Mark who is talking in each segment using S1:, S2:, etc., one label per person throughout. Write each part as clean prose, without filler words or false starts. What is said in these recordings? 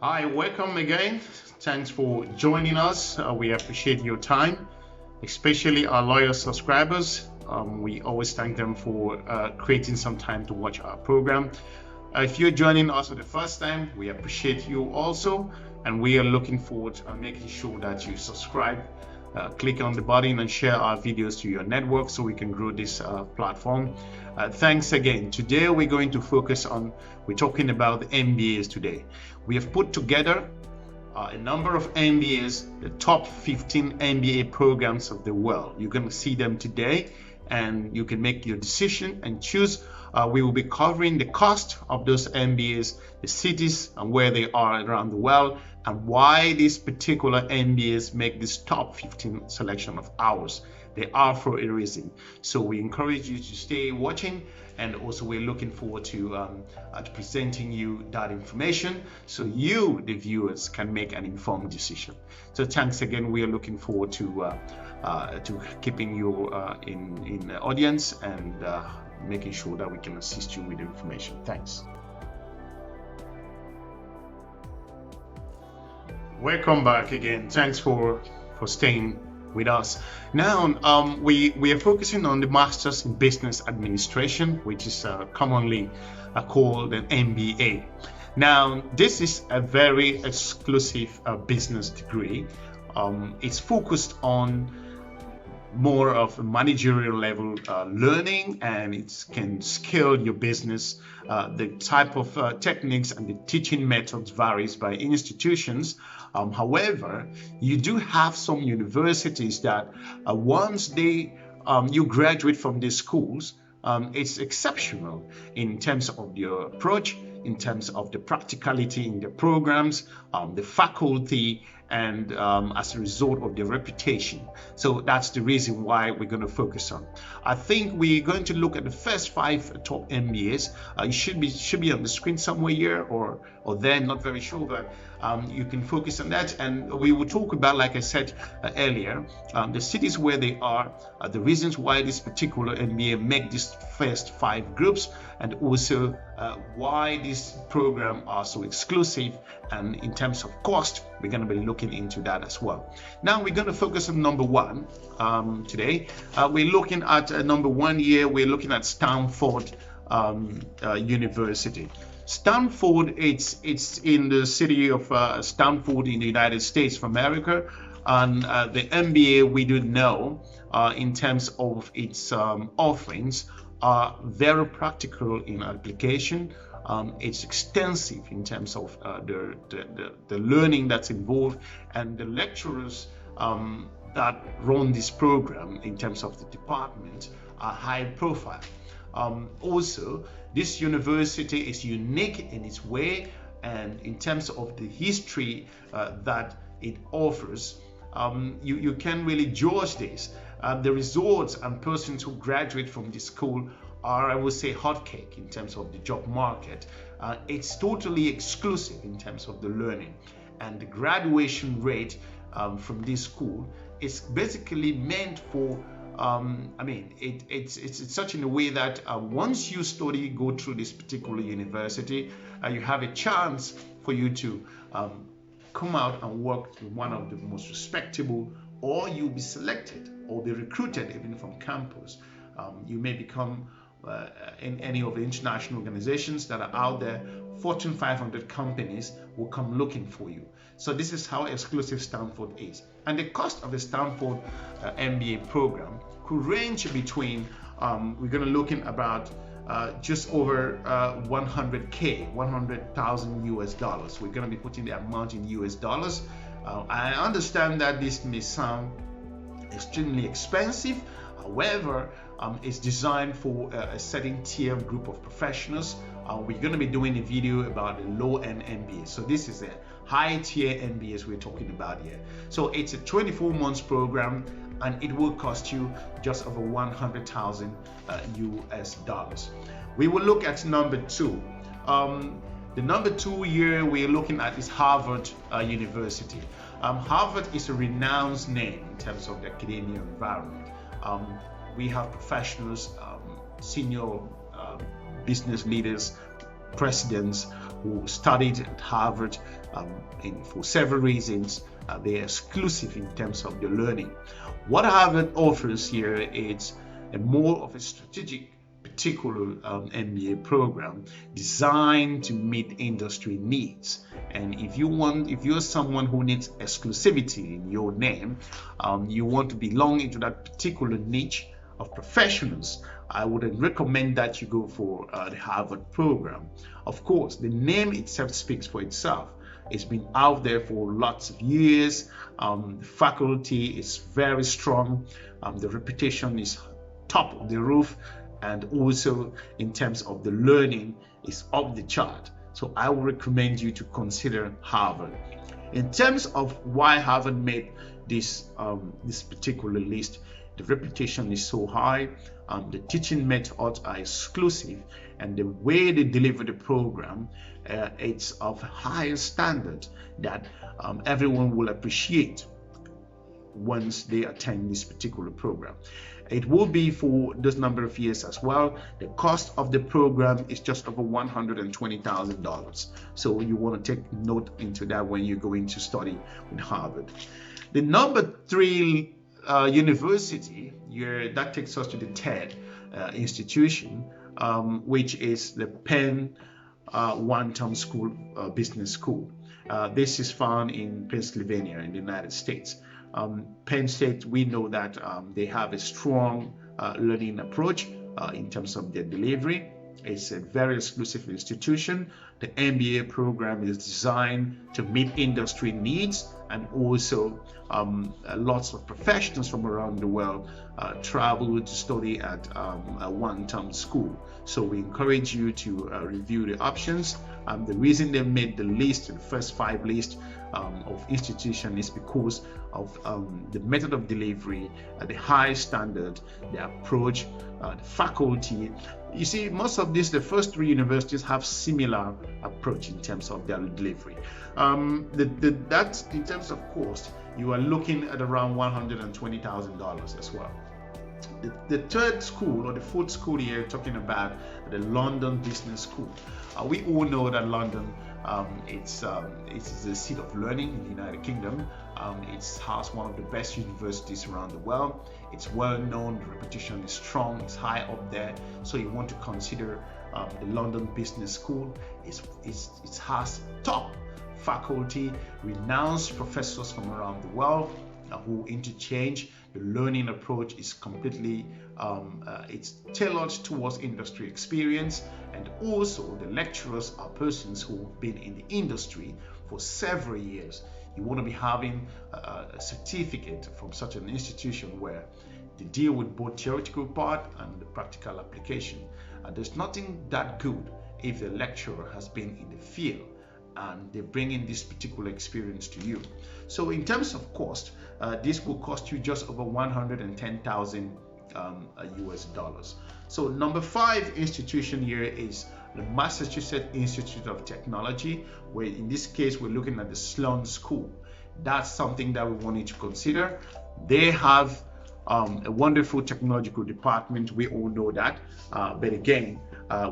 S1: Hi, welcome again. Thanks for joining us. We appreciate your time, especially our loyal subscribers. We always thank them for creating some time to watch our program. If you're joining us for the first time, we appreciate you also, and we are looking forward to making sure that you subscribe, click on the button, and share our videos to your network so we can grow this platform. Thanks again. Today we're talking about the MBAs today. We have put together a number of MBAs, the top 15 MBA programs of the world. You're going to see them today and you can make your decision and choose. We will be covering the cost of those MBAs, the cities and where they are around the world, and why these particular MBAs make this top 15 selection of ours. They are for a reason. So we encourage you to stay watching, and also we're looking forward to presenting you that information so you, the viewers, can make an informed decision. So thanks again. We are looking forward to keeping you in the audience and making sure that we can assist you with information. Thanks. Welcome back again. Thanks for staying with us. Now, we are focusing on the Masters in Business Administration, which is commonly called an MBA. Now, this is a very exclusive business degree. It's focused on more of a managerial level learning, and it can scale your business. The type of techniques and the teaching methods varies by institutions. However, you do have some universities that once you graduate from these schools, it's exceptional in terms of your approach, in terms of the practicality in the programs, the faculty, and as a result of their reputation. So that's the reason why we're going to focus on. I think we're going to look at the first 5 top MBAs. It should be on the screen somewhere here or there, not very sure, but you can focus on that. And we will talk about, like I said earlier, the cities where they are, the reasons why this particular MBA make these first 5 groups, and also why this program are so exclusive. And in terms of cost, we're going to be looking into that as well. Now we're going to focus on number 1 today. We're looking at number 1 here. We're looking at Stanford University. Stanford, it's in the city of Stanford in the United States of America, and the MBA, we do know in terms of its offerings, are very practical in application. It's extensive in terms of the learning that's involved, and the lecturers that run this program in terms of the department are high profile. Also, this university is unique in its way, and in terms of the history that it offers, you can really judge this. The results and persons who graduate from this school are, I would say, hotcake in terms of the job market. It's totally exclusive in terms of the learning, and the graduation rate from this school is basically meant for it's such in a way that once you go through this particular university, you have a chance for you to come out and work in one of the most respectable, or you'll be selected or be recruited even from campus. You may become in any of the international organizations that are out there. Fortune 500 companies will come looking for you. So this is how exclusive Stanford is. And the cost of the Stanford MBA program could range between, we're going to look in about just over 100,000 US dollars. We're going to be putting the amount in US dollars. I understand that this may sound extremely expensive. However, it's designed for a certain tier group of professionals. We're going to be doing a video about the low-end MBA. So this is a high-tier MBAs we're talking about here. So it's a 24 months program, and it will cost you just over 100,000 US dollars. We will look at number 2. The number 2 here we're looking at is Harvard University. Harvard is a renowned name in terms of the academic environment. We have professionals, senior business leaders presidents who studied at Harvard for several reasons. They're exclusive in terms of the learning. What Harvard offers here is a more of a strategic, particular MBA program designed to meet industry needs. And if you're someone who needs exclusivity in your name, you want to belong into that particular niche of professionals, I would recommend that you go for the Harvard program. Of course, the name itself speaks for itself. It's been out there for lots of years. The faculty is very strong. The reputation is top of the roof, and also in terms of the learning is off the chart. So I would recommend you to consider Harvard. In terms of why Harvard made this particular list, the reputation is so high, the teaching methods are exclusive, and the way they deliver the program, it's of higher standard that everyone will appreciate once they attend this particular program. It will be for this number of years as well. The cost of the program is just over $120,000. So you want to take note into that when you're going to study with Harvard. The number 3 university here, that takes us to the third institution, which is the Penn Wharton School Business School. This is found in Pennsylvania in the United States. Penn State, we know that they have a strong learning approach in terms of their delivery. It's a very exclusive institution. The MBA program is designed to meet industry needs, and also lots of professionals from around the world travel to study at a Wharton school. So we encourage you to review the options. The reason they made the list, the first 5 list of institutions, is because of the method of delivery, the high standard, the approach, the faculty. You see, most of these, the first 3 universities have similar approach in terms of their delivery. That's in terms of cost, you are looking at around $120,000 as well. The third school, or the fourth school here, talking about the London Business School. We all know that London, it's the seat of learning in the United Kingdom. It has one of the best universities around the world. It's well known, the reputation is strong, it's high up there. So you want to consider the London Business School. It has top faculty, renowned professors from around the world who interchange. The learning approach is completely it's tailored towards industry experience, and also the lecturers are persons who have been in the industry for several years. You want to be having a certificate from such an institution where they deal with both theoretical part and the practical application. There's nothing that good if the lecturer has been in the field and they bring in this particular experience to you. So in terms of cost, this will cost you just over $110,000 US dollars. So number 5 institution here is the Massachusetts Institute of Technology, where in this case we're looking at the Sloan School. That's something that we wanted to consider. They have a wonderful technological department. We all know that, but again,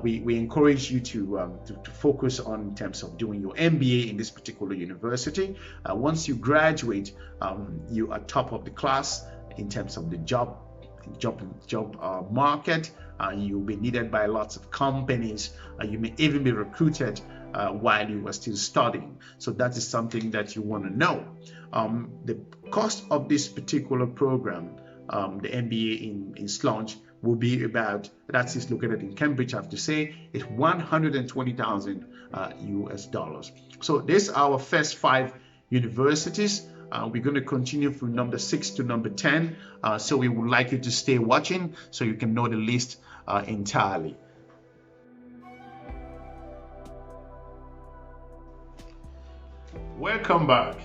S1: we encourage you to focus on in terms of doing your MBA in this particular university. Once you graduate, you are top of the class in terms of the job market. You'll be needed by lots of companies. You may even be recruited while you are still studying. So that is something that you want to know. The cost of this particular program, the MBA in Sloan, will be about, that is located in Cambridge, I have to say, it's $120,000 US dollars. So these are our first 5 universities. We're going to continue from number 6 to number 10. So we would like you to stay watching so you can know the list entirely. Welcome back.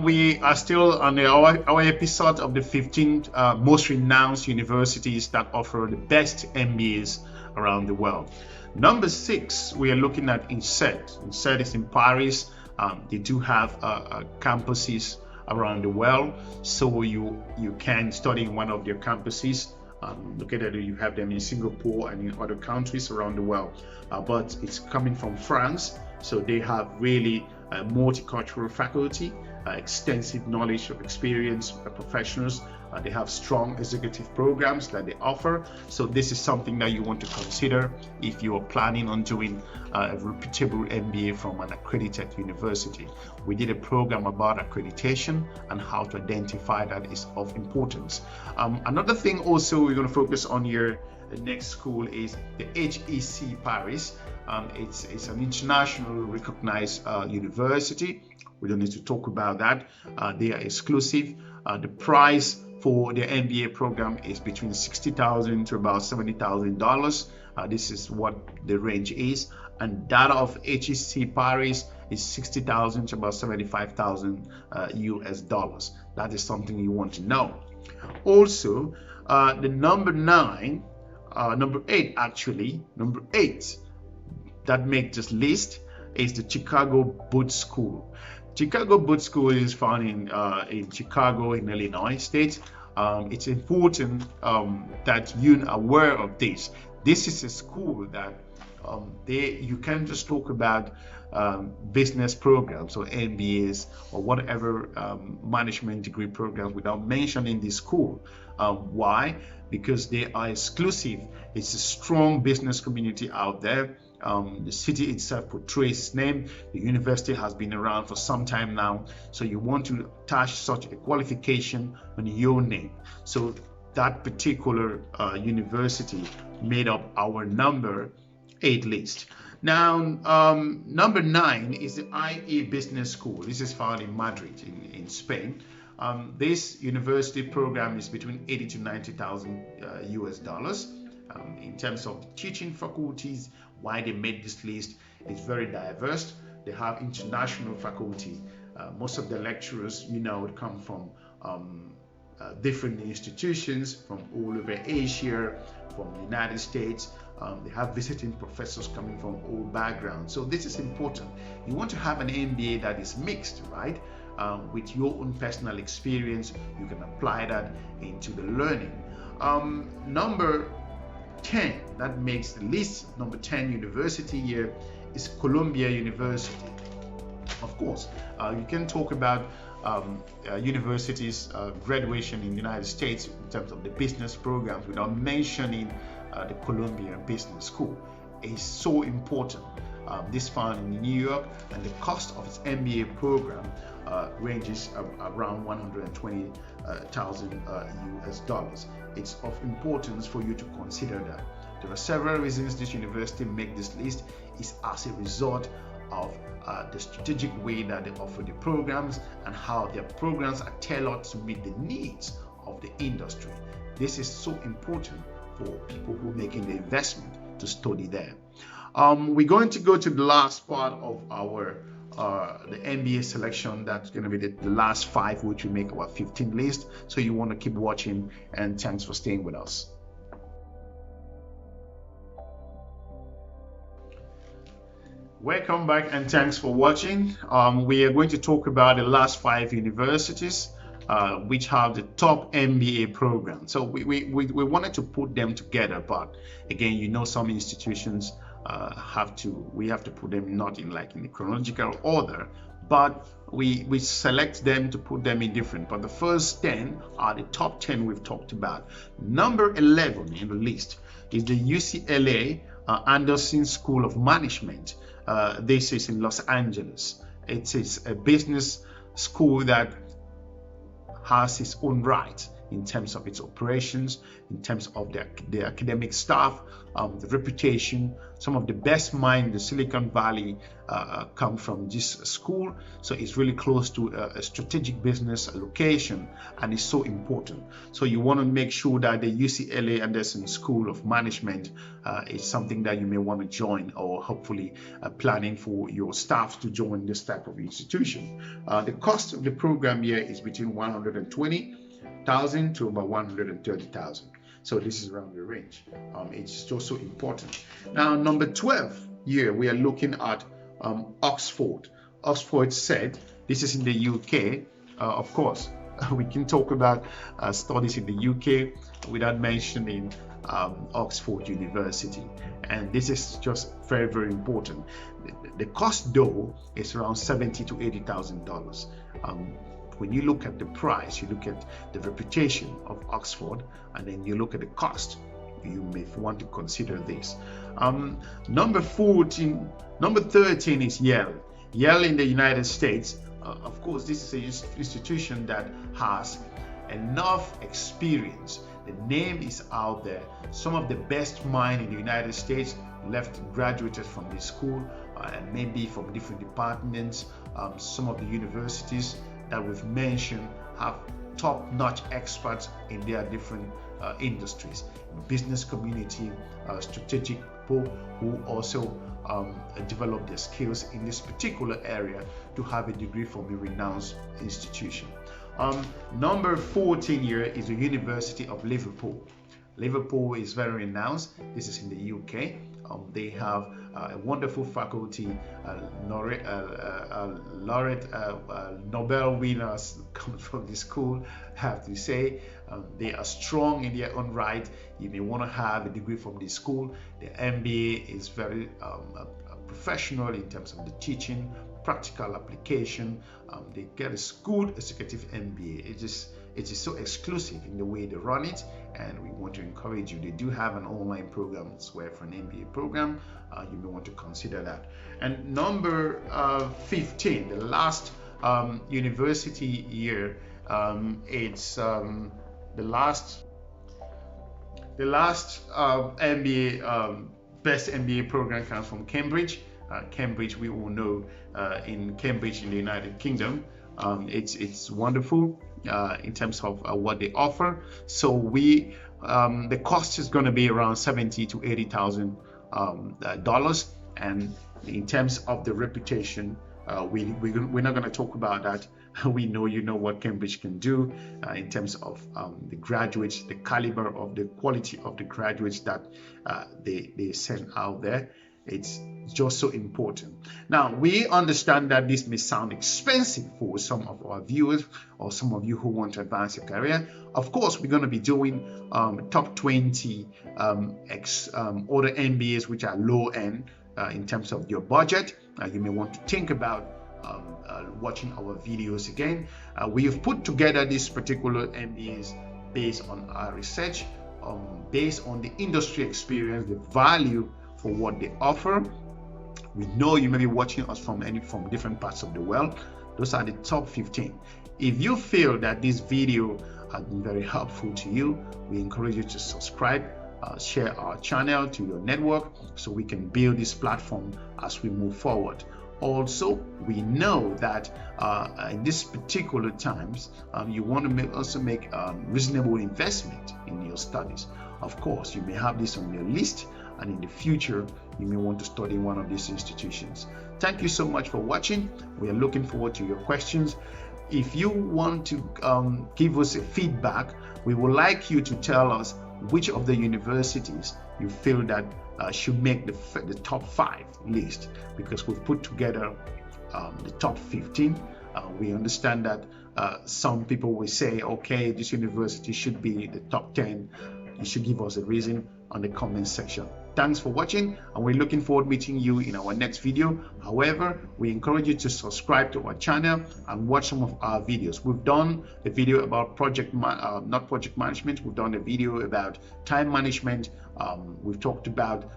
S1: We are still on our episode of the 15 most renowned universities that offer the best MBAs around the world. Number 6, we are looking at INSEAD. INSEAD is in Paris. They do have campuses around the world, so you can study in one of their campuses Located, you have them in Singapore and in other countries around the world, but it's coming from France, so they have really a multicultural faculty, extensive knowledge of experience professionals. They have strong executive programs that they offer. So this is something that you want to consider if you are planning on doing a reputable MBA from an accredited university. We did a program about accreditation and how to identify that is of importance. Another thing also we're going to focus on here, the next school is the HEC Paris. It's an international recognized university. We don't need to talk about that. They are exclusive. The price for the MBA program is between $60,000 to about $70,000. This is what the range is, and that of HEC Paris is $60,000 to about $75,000 US dollars. That is something you want to know. Also, the number eight that makes this list is the Chicago Booth School. Chicago Booth School is found in Chicago, in Illinois state. It's important that you're aware of this. This is a school that you can't just talk about business programs or MBAs or whatever management degree programs without mentioning this school. Why? Because they are exclusive. It's a strong business community out there. The city itself portrays its name. The university has been around for some time now, so you want to attach such a qualification on your name. So that particular university made up our number 8 list. Now, number 9 is the IA Business School. This is found in Madrid, in Spain. This university program is between 80 to 90,000 US dollars. In terms of the teaching faculties, why they made this list, it's very diverse. They have international faculty. Most of the lecturers, come from different institutions from all over Asia, from the United States. They have visiting professors coming from all backgrounds. So this is important. You want to have an MBA that is mixed, right? With your own personal experience, you can apply that into the learning. Number 10 that makes the list, number 10 university here is Columbia University. Of course, you can talk about universities graduation in the United States in terms of the business programs without mentioning the Columbia Business School. It's so important. This found in New York, and the cost of its MBA program ranges around 120,000 US dollars. It's of importance for you to consider that. There are several reasons this university make this list. Is as a result of the strategic way that they offer the programs and how their programs are tailored to meet the needs of the industry. This is so important for people who are making the investment to study there. We're going to go to the last part of our the MBA selection. That's going to be the last 5, which will make our 15 list. So you want to keep watching, and thanks for staying with us. Welcome back, and thanks for watching. We are going to talk about the last 5 universities which have the top MBA program. So we wanted to put them together, but again, some institutions we have to put them not in the chronological order, but we select them to put them in different. But the first 10 are the top 10 we've talked about. Number 11 in the list is the UCLA Anderson School of Management. This is in Los Angeles. It is a business school that has its own right in terms of its operations, in terms of the academic staff, the reputation. Some of the best minds in the Silicon Valley come from this school, so it's really close to a strategic business location, and it's so important. So you want to make sure that the UCLA Anderson School of Management is something that you may want to join, or hopefully planning for your staff to join this type of institution. The cost of the program here is between $120,000 to about $130,000. So this is around the range. It's also important. Now, number 12 here, we are looking at Oxford. Oxford said, this is in the UK. Of course, we can talk about studies in the UK without mentioning Oxford University, and this is just very, very important. The cost though is around $70,000 to $80,000. When you look at the price, you look at the reputation of Oxford, and then you look at the cost, you may want to consider this. Number 13 is Yale. Yale in the United States. Of course, this is an institution that has enough experience. The name is out there. Some of the best minds in the United States graduated from this school, and maybe from different departments. Some of the universities that we've mentioned have top-notch experts in their different industries, business community, strategic people who also develop their skills in this particular area to have a degree from a renowned institution. Number 14 here is the University of Liverpool. Liverpool is very renowned. This is in the UK. They have a wonderful faculty, laureate, Nobel winners come from the school, I have to say. They are strong in their own right. You may want to have a degree from the school. The MBA is very professional in terms of the teaching, practical application. They get a good executive MBA. It is so exclusive in the way they run it, and we want to encourage you. They do have an online program as well for an MBA program. You may want to consider that. And number 15, the last university here, it's the last MBA, best MBA program comes from Cambridge. Cambridge, we all know, in Cambridge in the United Kingdom, it's wonderful in terms of what they offer. So the cost is going to be around $70,000 to $80,000, and in terms of the reputation, we're not going to talk about that. We know what Cambridge can do in terms of the graduates, the caliber of the quality of the graduates that they send out there. It's just so important. Now, we understand that this may sound expensive for some of our viewers or some of you who want to advance your career. Of course, we're going to be doing top 20 other MBAs which are low end in terms of your budget. You may want to think about watching our videos again. We have put together these particular MBAs based on our research, based on the industry experience, the value for what they offer. We know you may be watching us from different parts of the world. Those are the top 15. If you feel that this video has been very helpful to you, we encourage you to subscribe, share our channel to your network so we can build this platform as we move forward. Also, we know that in these particular times, you want to also make reasonable investment in your studies. Of course, you may have this on your list, and in the future, you may want to study in one of these institutions. Thank you so much for watching. We are looking forward to your questions. If you want to give us a feedback, we would like you to tell us which of the universities you feel that should make the top 5 list, because we've put together the top 15. We understand that some people will say, okay, this university should be the top 10. You should give us a reason on the comment section. Thanks for watching, and we're looking forward to meeting you in our next video. However, we encourage you to subscribe to our channel and watch some of our videos. We've done a video about not project management. We've done a video about time management. We've talked about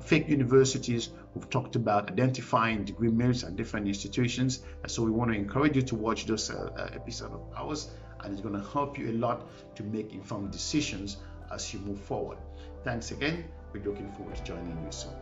S1: fake universities. We've talked about identifying degree merits at different institutions. And so we want to encourage you to watch those episodes of ours, and it's going to help you a lot to make informed decisions as you move forward. Thanks again. We're looking forward to joining you soon.